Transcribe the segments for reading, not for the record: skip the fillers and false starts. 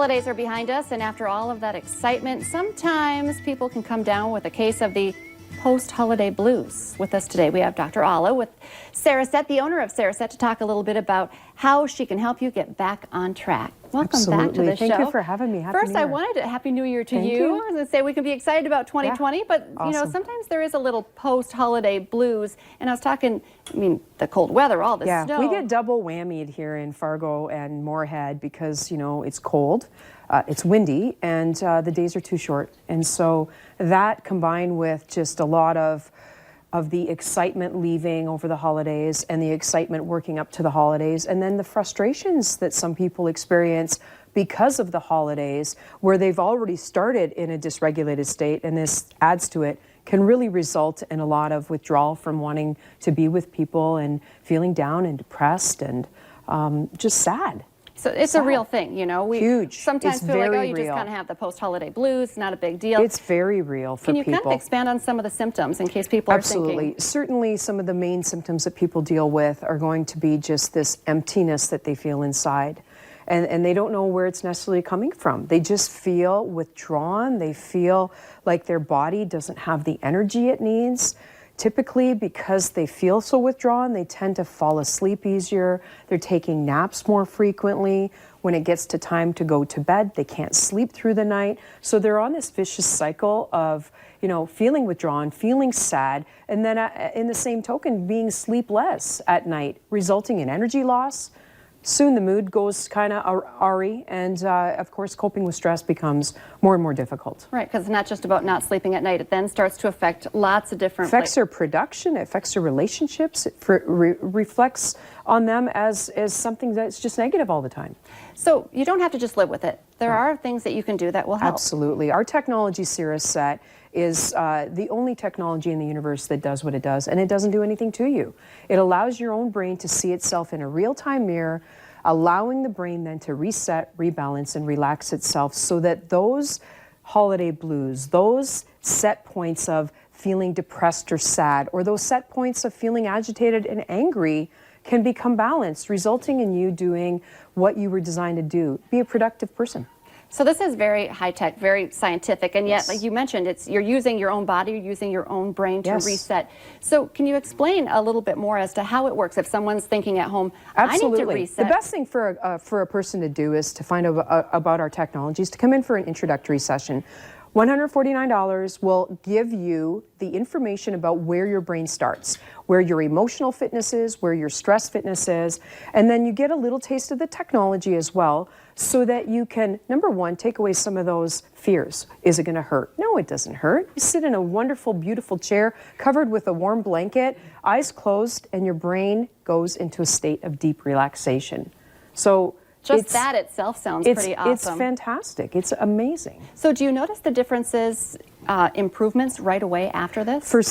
holidays are behind us, and after all of that excitement, sometimes people can come down with a case of the post-holiday blues. With us today, we have Dr. Alla with Cereset, the owner of Cereset, to talk a little bit about how she can help you get back on track. Welcome back to the show. Thank you for having me. First, I wanted to Happy New Year to you. I was going to say we can be excited about 2020, but you know, sometimes there is a little post-holiday blues. And I was talking, I mean, the cold weather, all the snow. We get double whammied here in Fargo and Moorhead because, you know, it's cold, it's windy, and the days are too short. And so that combined with just a lot of the excitement leaving over the holidays and the excitement working up to the holidays, and then the frustrations that some people experience because of the holidays, where they've already started in a dysregulated state, and this adds to it, can really result in a lot of withdrawal from wanting to be with people and feeling down and depressed and just sad. So it's a real thing, you know. We sometimes feel like, oh, you just kind of have the post-holiday blues, not a big deal. It's very real for people. Can you kind of expand on some of the symptoms in case people are thinking? Absolutely. Certainly some of the main symptoms that people deal with are going to be just this emptiness that they feel inside. And they don't know where it's necessarily coming from. They just feel withdrawn. They feel like their body doesn't have the energy it needs. Typically, because they feel so withdrawn, they tend to fall asleep easier. They're taking naps more frequently. When it gets to time to go to bed, they can't sleep through the night. So they're on this vicious cycle of, you know, feeling withdrawn, feeling sad, and then in the same token, being sleepless at night, resulting in energy loss. Soon the mood goes kind of awry, and of course coping with stress becomes more and more difficult. Right, because it's not just about not sleeping at night. It then starts to affect lots of different... Affects their production, it affects their relationships, it reflects on them as something that's just negative all the time. So you don't have to just live with it. There are things that you can do that will help. Absolutely. Our technology, Cereset, is the only technology in the universe that does what it does, and it doesn't do anything to you. It allows your own brain to see itself in a real-time mirror, allowing the brain then to reset, rebalance, and relax itself so that those holiday blues, those set points of feeling depressed or sad, or those set points of feeling agitated and angry can become balanced, resulting in you doing what you were designed to do, be a productive person. So this is very high-tech, very scientific, and yet, like you mentioned, you're using your own body, you're using your own brain to reset. So can you explain a little bit more as to how it works if someone's thinking at home, Absolutely. I need to reset? The best thing for a person to do is to find out about our technologies, to come in for an introductory session. $149 will give you the information about where your brain starts, where your emotional fitness is, where your stress fitness is, and then you get a little taste of the technology as well, so that you can, number one, take away some of those fears. Is it going to hurt? No, it doesn't hurt. You sit in a wonderful, beautiful chair covered with a warm blanket, eyes closed, and your brain goes into a state of deep relaxation. So just that itself sounds pretty awesome. It's fantastic. It's amazing. So do you notice the differences, improvements right away after this? For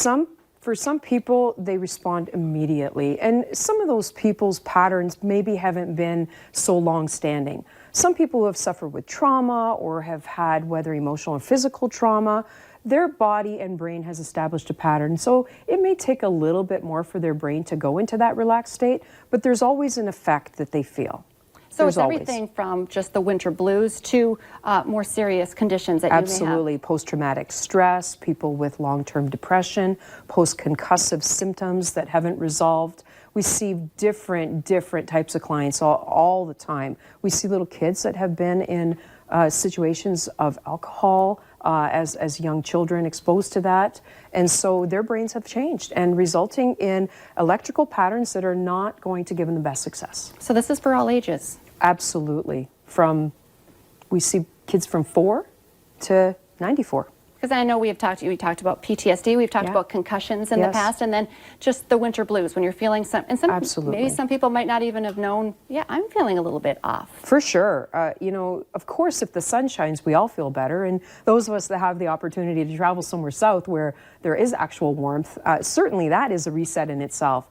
some people, they respond immediately. And some of those people's patterns maybe haven't been so long-standing. Some people who have suffered with trauma or have had whether emotional or physical trauma, their body and brain has established a pattern. So it may take a little bit more for their brain to go into that relaxed state, but there's always an effect that they feel. So it's everything from just the winter blues to more serious conditions that you may have. Absolutely. Post-traumatic stress, people with long-term depression, post-concussive symptoms that haven't resolved. We see different types of clients all the time. We see little kids that have been in situations of alcohol as young children exposed to that. And so their brains have changed and resulting in electrical patterns that are not going to give them the best success. So this is for all ages? Absolutely. We see kids from 4 to 94. Because I know we talked about PTSD, we've talked about concussions in the past, and then just the winter blues when you're feeling maybe some people might not even have known, I'm feeling a little bit off. For sure. You know, of course, if the sun shines, we all feel better. And those of us that have the opportunity to travel somewhere south where there is actual warmth, certainly that is a reset in itself.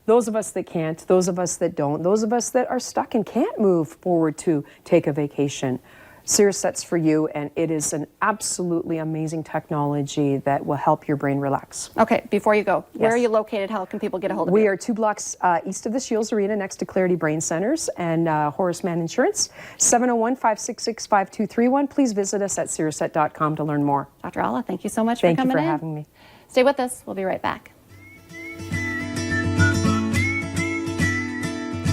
Those of us that can't, those of us that don't, those of us that are stuck and can't move forward to take a vacation, Cereset's for you, and it is an absolutely amazing technology that will help your brain relax. Okay, before you go, where Yes. are you located? How can people get a hold of We you? are 2 blocks east of the Shields Arena next to Clarity Brain Centers and Horace Mann Insurance, 701-566-5231. Please visit us at cereset.com to learn more. Dr. Alla, thank you so much for Thank you coming for in. having me. Stay with us. We'll be right back.